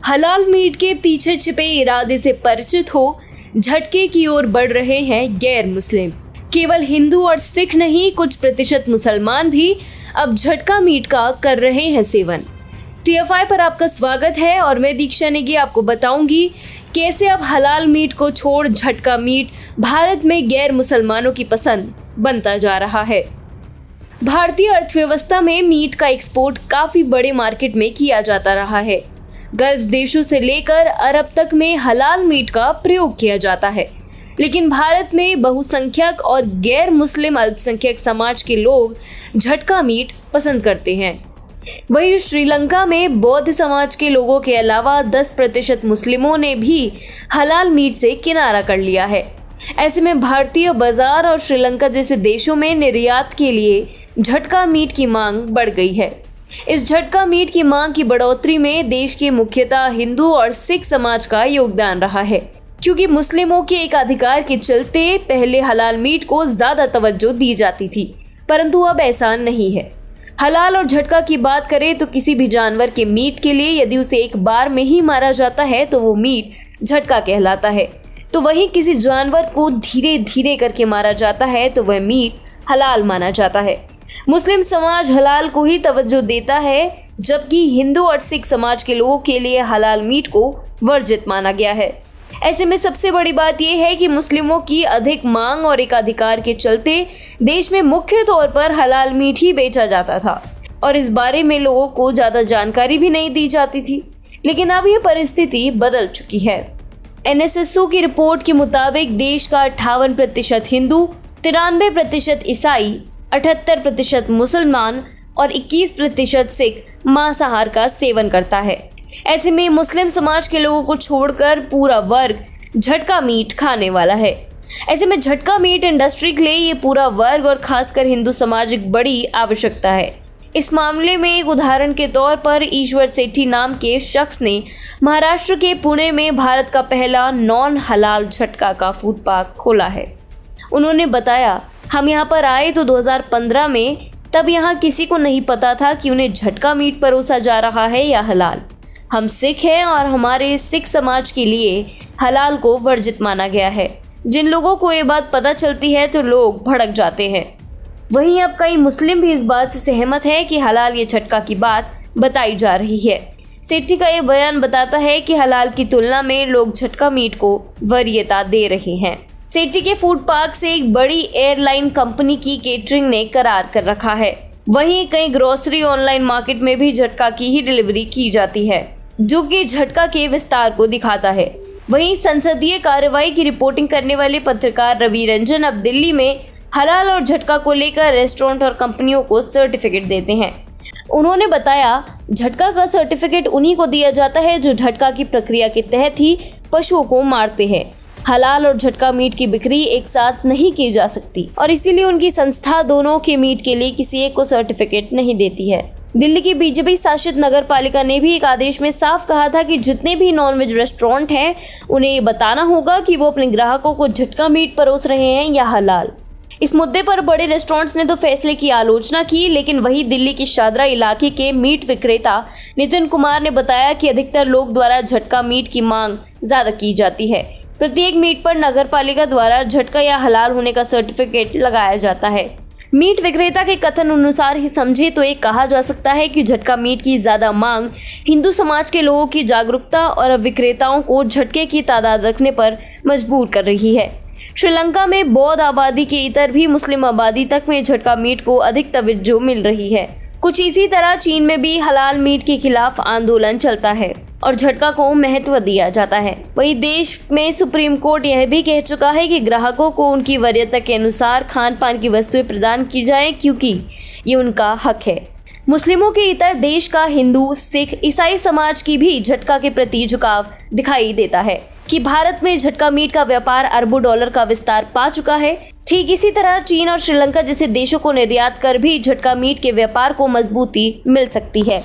हलाल मीट के पीछे छिपे इरादे से परिचित हो, झटके की ओर बढ़ रहे हैं गैर मुस्लिम। केवल हिंदू और सिख नहीं, कुछ प्रतिशत मुसलमान भी अब झटका मीट का कर रहे हैं सेवन। TFI पर आपका स्वागत है और मैं दीक्षा नेगी आपको बताऊंगी कैसे अब हलाल मीट को छोड़ झटका मीट भारत में गैर मुसलमानों की पसंद बनता जा रहा है। भारतीय अर्थव्यवस्था में मीट का एक्सपोर्ट काफी बड़े मार्केट में किया जाता रहा है। गल्फ देशों से लेकर अरब तक में हलाल मीट का प्रयोग किया जाता है, लेकिन भारत में बहुसंख्यक और गैर मुस्लिम अल्पसंख्यक समाज के लोग झटका मीट पसंद करते हैं। वहीं श्रीलंका में बौद्ध समाज के लोगों के अलावा 10% मुस्लिमों ने भी हलाल मीट से किनारा कर लिया है। ऐसे में भारतीय बाजार और श्रीलंका जैसे देशों में निर्यात के लिए झटका मीट की मांग बढ़ गई है। इस झटका मीट की मांग की बढ़ोतरी में देश के मुख्यतः हिंदू और सिख समाज का योगदान रहा है, क्योंकि मुस्लिमों के एकाधिकार के चलते पहले हलाल मीट को ज्यादा तवज्जो दी जाती थी, परंतु अब ऐसा नहीं है। हलाल और झटका की बात करें तो किसी भी जानवर के मीट के लिए यदि उसे एक बार में ही मारा जाता है तो वो मीट झटका कहलाता है, तो वहीं किसी जानवर को धीरे धीरे करके मारा जाता है तो वह मीट हलाल माना जाता है। मुस्लिम समाज हलाल को ही तवज्जो देता है, जबकि हिंदू और सिख समाज के लोगों के लिए हलाल मीट को वर्जित माना गया है। ऐसे में सबसे बड़ी बात यह है कि मुस्लिमों की अधिक मांग और एकाधिकार के चलते देश में मुख्य तौर पर हलाल मीट ही बेचा जाता था और इस बारे में लोगों को ज्यादा जानकारी भी नहीं दी जाती थी। लेकिन अब यह परिस्थिति बदल चुकी है। NSSO की रिपोर्ट के मुताबिक देश का 58% हिंदू, 93% ईसाई, 78% मुसलमान और 21% सिख मांसाहार का सेवन करता है। ऐसे में मुस्लिम समाज के लोगों को छोड़कर पूरा वर्ग झटका मीट खाने वाला है। ऐसे में झटका मीट इंडस्ट्री के लिए ये पूरा वर्ग और खासकर हिंदू समाज एक बड़ी आवश्यकता है। इस मामले में एक उदाहरण के तौर पर ईश्वर सेठी नाम के शख्स ने महाराष्ट्र के पुणे में भारत का पहला नॉन हलाल झटका का फूड पार्क खोला है। उन्होंने बताया, हम यहाँ पर आए तो 2015 में, तब यहाँ किसी को नहीं पता था कि उन्हें झटका मीट परोसा जा रहा है या हलाल। हम सिख हैं और हमारे सिख समाज के लिए हलाल को वर्जित माना गया है। जिन लोगों को ये बात पता चलती है तो लोग भड़क जाते हैं। वहीं अब कई मुस्लिम भी इस बात से सहमत हैं कि हलाल ये झटका की बात बताई जा रही है। सेठी का ये बयान बताता है कि हलाल की तुलना में लोग झटका मीट को वरीयता दे रहे हैं। सेठी के फूड पार्क से एक बड़ी एयरलाइन कंपनी की केटरिंग ने करार कर रखा है। वहीं कई ग्रोसरी ऑनलाइन मार्केट में भी झटका की ही डिलीवरी की जाती है, जो कि झटका के विस्तार को दिखाता है। वहीं संसदीय कार्रवाई की रिपोर्टिंग करने वाले पत्रकार रवि रंजन अब दिल्ली में हलाल और झटका को लेकर रेस्टोरेंट और कंपनियों को सर्टिफिकेट देते हैं। उन्होंने बताया, झटका का सर्टिफिकेट उन्हीं को दिया जाता है जो झटका की प्रक्रिया के तहत ही पशुओं को मारते हैं। हलाल और झटका मीट की बिक्री एक साथ नहीं की जा सकती और इसीलिए उनकी संस्था दोनों के मीट के लिए किसी एक को सर्टिफिकेट नहीं देती है। दिल्ली की बीजेपी शासित नगर पालिका ने भी एक आदेश में साफ कहा था कि जितने भी नॉनवेज रेस्टोरेंट हैं उन्हें ये बताना होगा कि वो अपने ग्राहकों को झटका मीट परोस रहे हैं या हलाल। इस मुद्दे पर बड़े रेस्टोरेंट्स ने तो फैसले की आलोचना की, लेकिन वही दिल्ली के शादरा इलाके के मीट विक्रेता नितिन कुमार ने बताया कि अधिकतर लोग द्वारा झटका मीट की मांग ज्यादा की जाती है। प्रत्येक मीट पर नगर पालिका द्वारा झटका या हलाल होने का सर्टिफिकेट लगाया जाता है। मीट विक्रेता के कथन अनुसार ही समझे तो एक कहा जा सकता है कि झटका मीट की ज्यादा मांग हिंदू समाज के लोगों की जागरूकता और विक्रेताओं को झटके की तादाद रखने पर मजबूर कर रही है। श्रीलंका में बौद्ध आबादी के इतर भी मुस्लिम आबादी तक में झटका मीट को अधिक तवज्जो मिल रही है। कुछ इसी तरह चीन में भी हलाल मीट के खिलाफ आंदोलन चलता है और झटका को महत्व दिया जाता है। वहीं देश में सुप्रीम कोर्ट यह भी कह चुका है कि ग्राहकों को उनकी वरीयता के अनुसार खान पान की वस्तुएं प्रदान की जाएं, क्योंकि ये उनका हक है। मुस्लिमों के इतर देश का हिंदू, सिख, ईसाई समाज की भी झटका के प्रति झुकाव दिखाई देता है कि भारत में झटका मीट का व्यापार अरबों डॉलर का विस्तार पा चुका है। ठीक इसी तरह चीन और श्रीलंका जैसे देशों को निर्यात कर भी झटका मीट के व्यापार को मजबूती मिल सकती है।